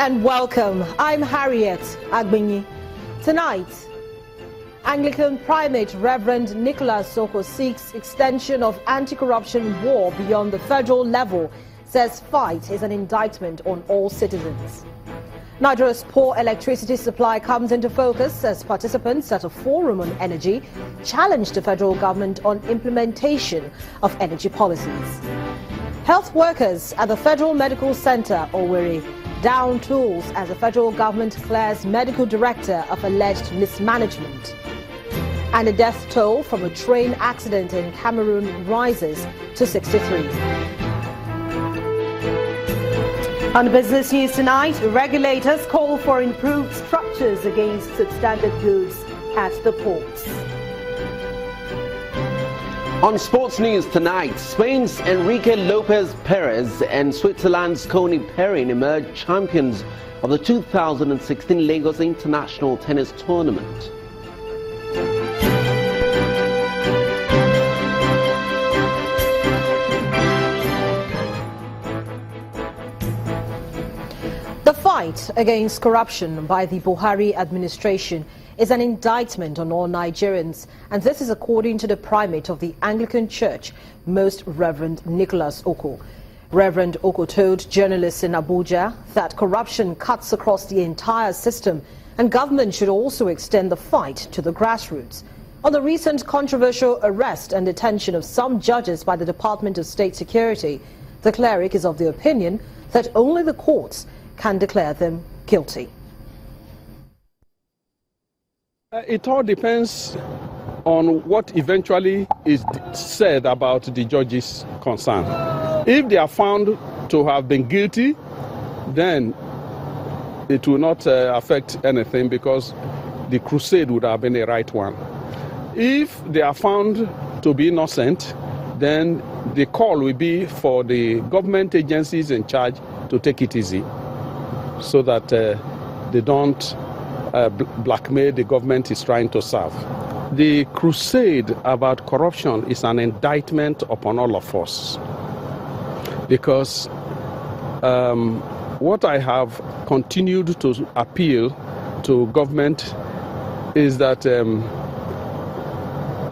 and welcome. I'm Harriet Agbinyi. Tonight, Anglican Primate Reverend Nicholas Oko seeks extension of anti-corruption war beyond the federal level, says fight is an indictment on all citizens. Nigeria's poor electricity supply comes into focus as participants at a forum on energy challenge the federal government on implementation of energy policies. Health workers at the Federal Medical Center, Owerri, down tools as the federal government clears medical director of alleged mismanagement. And the death toll from a train accident in Cameroon rises to 63. On the business news tonight, regulators call for improved structures against substandard goods at the ports. On sports news tonight, Spain's Enrique Lopez Perez and Switzerland's Connie Perrin emerged champions of the 2016 Lagos International Tennis Tournament. The fight against corruption by the Buhari administration is an indictment on all Nigerians, and this is according to the Primate of the Anglican Church, Most Reverend Nicholas Oko. Reverend Oko told journalists in Abuja that corruption cuts across the entire system and government should also extend the fight to the grassroots. On the recent controversial arrest and detention of some judges by the Department of State Security, the cleric is of the opinion that only the courts can declare them guilty. It all depends on what eventually is said about the judges concerned. If they are found to have been guilty, then it will not affect anything because the crusade would have been the right one. If they are found to be innocent, then the call will be for the government agencies in charge to take it easy so that they don't blackmail the government is trying to serve. The crusade about corruption is an indictment upon all of us because what I have continued to appeal to government is that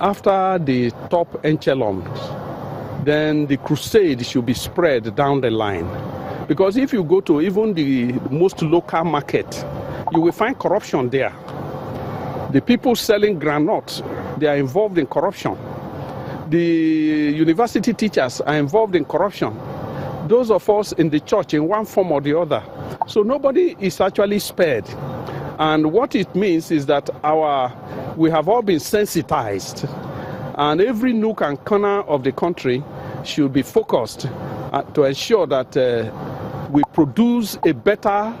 after the top echelons, then the crusade should be spread down the line. Because if you go to even the most local market, you will find corruption there. The people selling groundnuts, they are involved in corruption. The university teachers are involved in corruption. Those of us in the church in one form or the other. So nobody is actually spared. And what it means is that we have all been sensitized. And every nook and corner of the country should be focused to ensure that we produce a better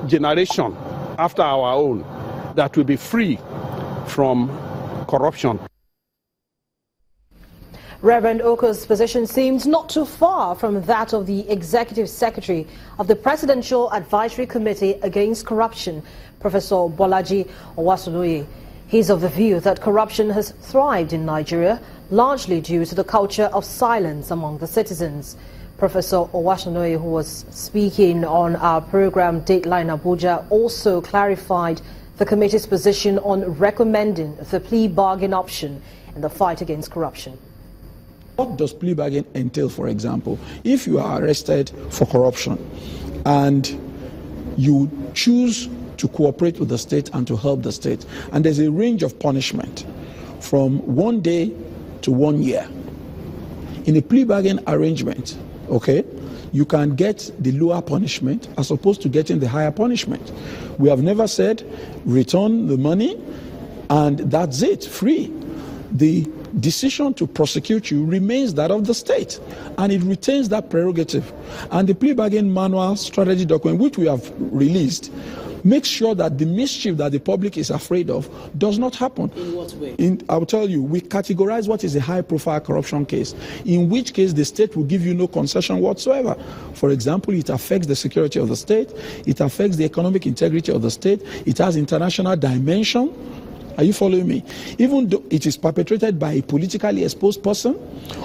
generation after our own that will be free from corruption. Reverend Oko's position seems not too far from that of the Executive Secretary of the Presidential Advisory Committee Against Corruption, Professor Bolaji Owasunoye. He's of the view that corruption has thrived in Nigeria, largely due to the culture of silence among the citizens. Professor Owasunoye, who was speaking on our program Dateline Abuja, also clarified the committee's position on recommending the plea bargain option in the fight against corruption. What does plea bargain entail, for example? If you are arrested for corruption and you choose to cooperate with the state and to help the state, and there's a range of punishment from 1 day to 1 year. In a plea bargain arrangement, okay, you can get the lower punishment as opposed to getting the higher punishment. We have never said return the money and that's it, free. The decision to prosecute you remains that of the state and it retains that prerogative. And the plea bargain manual strategy document, which we have released, makes sure that the mischief that the public is afraid of does not happen. In what way? I'll tell you, we categorize what is a high-profile corruption case, in which case the state will give you no concession whatsoever. For example, it affects the security of the state, it affects the economic integrity of the state, it has international dimension, Are you following me? Even though it is perpetrated by a politically exposed person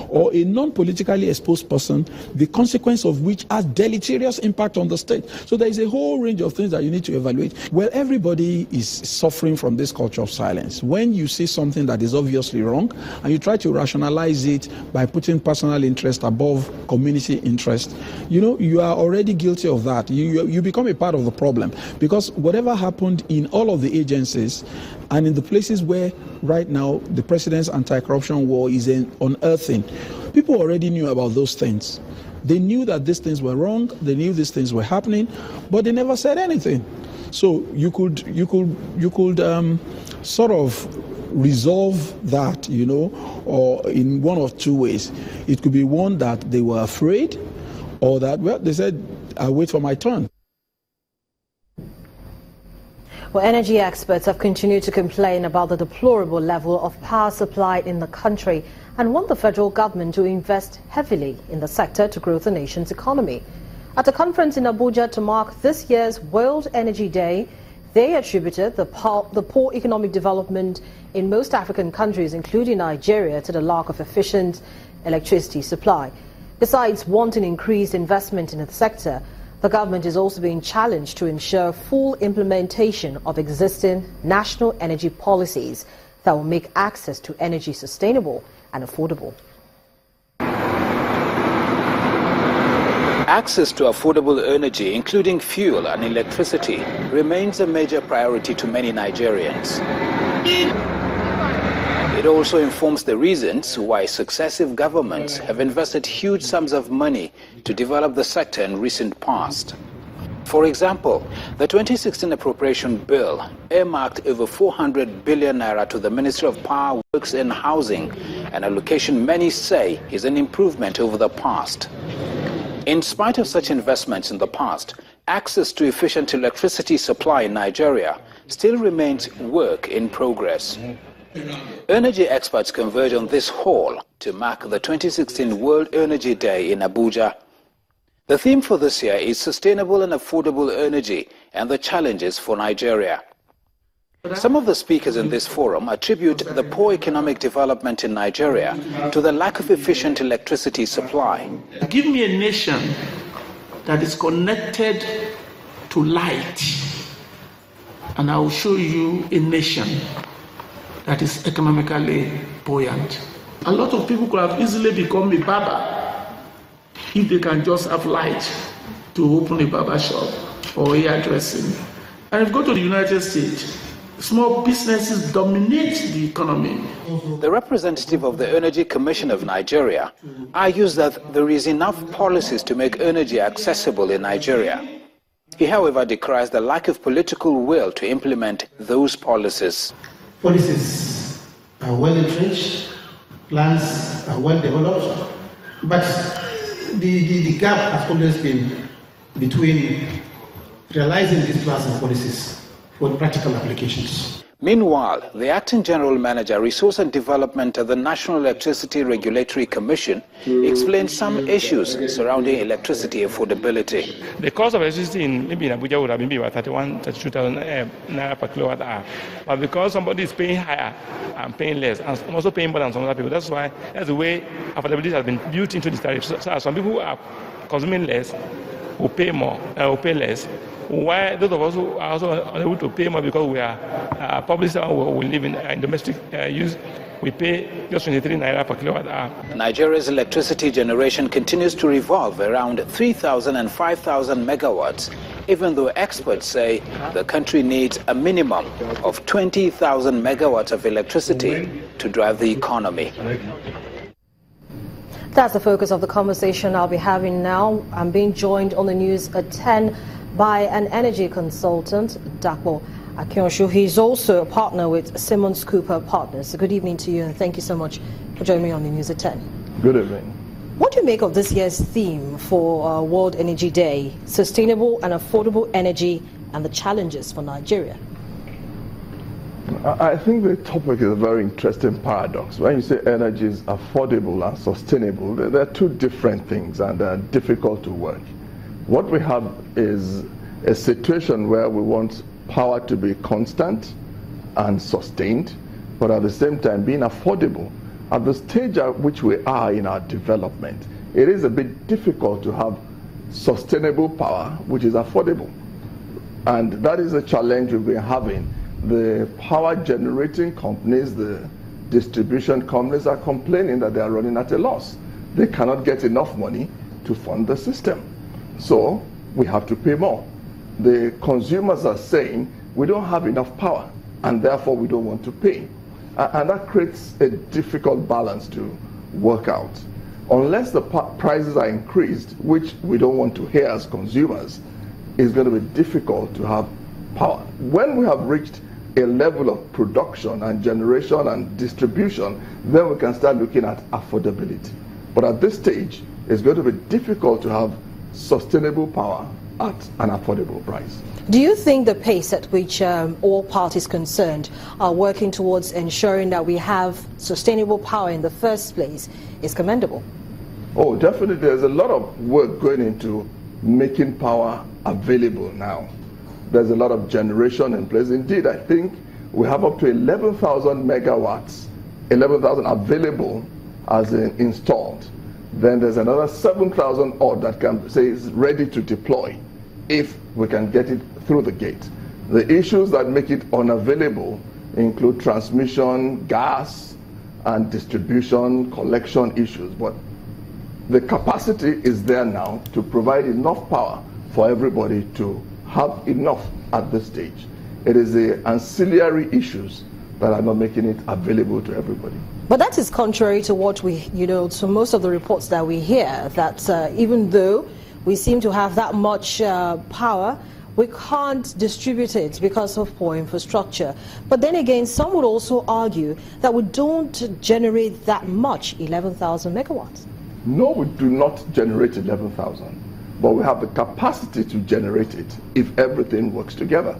or a non-politically exposed person, the consequence of which has deleterious impact on the state. So there is a whole range of things that you need to evaluate. Well, everybody is suffering from this culture of silence. When you see something that is obviously wrong and you try to rationalize it by putting personal interest above community interest, you are already guilty of that. You become a part of the problem, because whatever happened in all of the agencies and in the places where right now the president's anti-corruption war is unearthing, people already knew about those things. They knew that these things were wrong, they knew these things were happening, but they never said anything. So you could sort of resolve that, or in one of two ways. It could be one that they were afraid, or that, well, they said, I'll wait for my turn. Well, energy experts have continued to complain about the deplorable level of power supply in the country and want the federal government to invest heavily in the sector to grow the nation's economy. At a conference in Abuja to mark this year's World Energy Day, they attributed the poor economic development in most African countries, including Nigeria, to the lack of efficient electricity supply. Besides wanting increased investment in the sector, the government is also being challenged to ensure full implementation of existing national energy policies that will make access to energy sustainable and affordable. Access to affordable energy, including fuel and electricity, remains a major priority to many Nigerians. It also informs the reasons why successive governments have invested huge sums of money to develop the sector in recent past. For example, the 2016 appropriation bill earmarked over 400 billion naira to the Ministry of Power, Works and Housing, an allocation many say is an improvement over the past. In spite of such investments in the past, access to efficient electricity supply in Nigeria still remains work in progress. Energy experts converge on this hall to mark the 2016 World Energy Day in Abuja. The theme for this year is sustainable and affordable energy and the challenges for Nigeria. Some of the speakers in this forum attribute the poor economic development in Nigeria to the lack of efficient electricity supply. Give me a nation that is connected to light, and I will show you a nation that is economically buoyant. A lot of people could have easily become a barber if they can just have light to open a barber shop or hairdressing. And if you go to the United States, small businesses dominate the economy. The representative of the Energy Commission of Nigeria argues that there is enough policies to make energy accessible in Nigeria. He, however, decries the lack of political will to implement those policies. Policies are well entrenched, plans are well developed, but the gap has always been between realizing these plans and policies for practical applications. Meanwhile, the Acting General Manager, Resource and Development at the National Electricity Regulatory Commission explained some issues surrounding electricity affordability. The cost of electricity maybe in Abuja would have been about 32,000 naira per kilowatt hour. But because somebody is paying higher and paying less, and also paying more than some other people, that's the way affordability has been built into the tariff. So some people who are consuming less will pay more, will pay less. Why those of us who are also unable to pay more because we are public sector, we live in domestic use, we pay just 23 naira per kilowatt hour. Nigeria's electricity generation continues to revolve around 3,000 and 5,000 megawatts, even though experts say the country needs a minimum of 20,000 megawatts of electricity to drive the economy. That's the focus of the conversation I'll be having now. I'm being joined on the news at 10 by an energy consultant, Dapo Akionshu. He's also a partner with Simmons Cooper Partners. So good evening to you, and thank you so much for joining me on the news at 10. Good evening. What do you make of this year's theme for World Energy Day, sustainable and affordable energy and the challenges for Nigeria? I think the topic is a very interesting paradox. When you say energy is affordable and sustainable, they're two different things and they're difficult to work. What we have is a situation where we want power to be constant and sustained, but at the same time being affordable. At the stage at which we are in our development, it is a bit difficult to have sustainable power which is affordable. And that is a challenge we've been having. The power generating companies, the distribution companies are complaining that they are running at a loss. They cannot get enough money to fund the system. So we have to pay more. The consumers are saying we don't have enough power and therefore we don't want to pay. And that creates a difficult balance to work out. Unless the prices are increased, which we don't want to hear as consumers, it's going to be difficult to have power. When we have reached a level of production and generation and distribution, then we can start looking at affordability. But at this stage, it's going to be difficult to have sustainable power at an affordable price. Do you think the pace at which all parties concerned are working towards ensuring that we have sustainable power in the first place is commendable? Oh, definitely. There's a lot of work going into making power available now. There's a lot of generation in place. Indeed, I think we have up to 11,000 megawatts, 11,000 available as installed. Then there's another 7,000 odd that can say is ready to deploy if we can get it through the gate. The issues that make it unavailable include transmission, gas, and distribution, collection issues. But the capacity is there now to provide enough power for everybody to have enough at this stage. It is the ancillary issues that are not making it available to everybody. But that is contrary to what we, to most of the reports that we hear, that even though we seem to have that much power, we can't distribute it because of poor infrastructure. But then again, some would also argue that we don't generate that much, 11,000 megawatts. No, we do not generate 11,000, but we have the capacity to generate it if everything works together.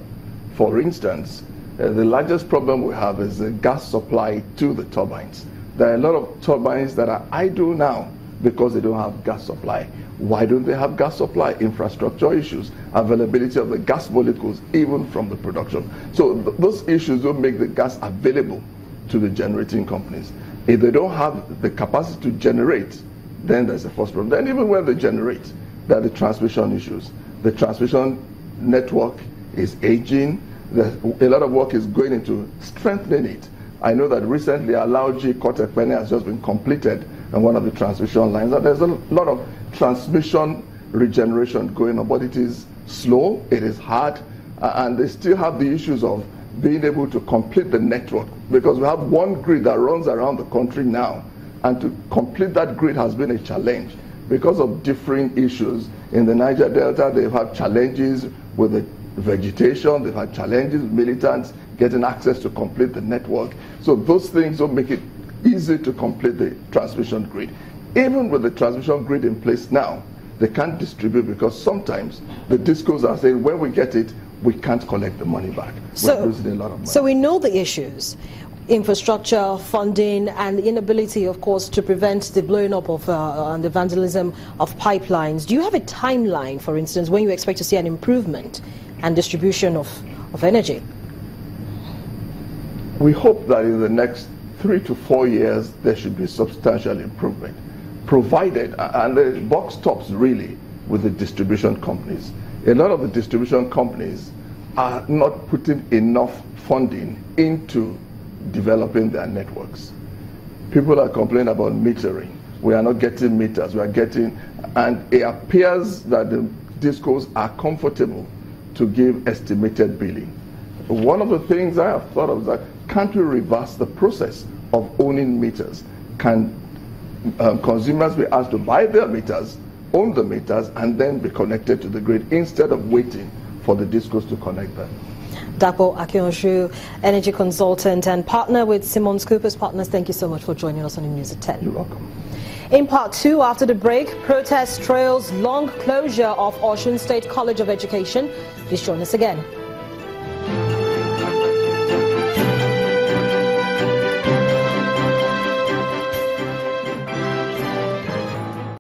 For instance, the largest problem we have is the gas supply to the turbines. There are a lot of turbines that are idle now because they don't have gas supply. Why don't they have gas supply? Infrastructure issues, availability of the gas molecules, even from the production. So those issues don't make the gas available to the generating companies. If they don't have the capacity to generate, then there's a first problem. Then even when they generate, there are the transmission issues. The transmission network is aging. A lot of work is going into strengthening it. I know that recently Alaoji Kotekpene has just been completed on one of the transmission lines. And there's a lot of transmission regeneration going on, but it is slow, it is hard, and they still have the issues of being able to complete the network, because we have one grid that runs around the country now, and to complete that grid has been a challenge because of differing issues. In the Niger Delta, they've had challenges with the vegetation, they've had challenges with militants getting access to complete the network. So those things don't make it easy to complete the transmission grid. Even with the transmission grid in place now, they can't distribute because sometimes the discos are saying when we get it, we can't collect the money back. We're losing a lot of money. So we know the issues: infrastructure, funding, and the inability, of course, to prevent the blowing up of and the vandalism of pipelines. Do you have a timeline, for instance, when you expect to see an improvement and distribution of energy? We hope that in the next 3 to 4 years, there should be substantial improvement, provided, and the buck stops really with the distribution companies. A lot of the distribution companies are not putting enough funding into developing their networks. People are complaining about metering. We are not getting meters, we are getting, and it appears that the discos are comfortable to give estimated billing. One of the things I have thought of is that, can't we reverse the process of owning meters? Can consumers be asked to buy their meters, own the meters, and then be connected to the grid instead of waiting for the discos to connect them? Dapo Akionshu, energy consultant and partner with Simmons Coopers Partners, thank you so much for joining us on the News at 10. You're welcome. In part 2, after the break, protest trails long closure of Osun State College of Education. Please join us again.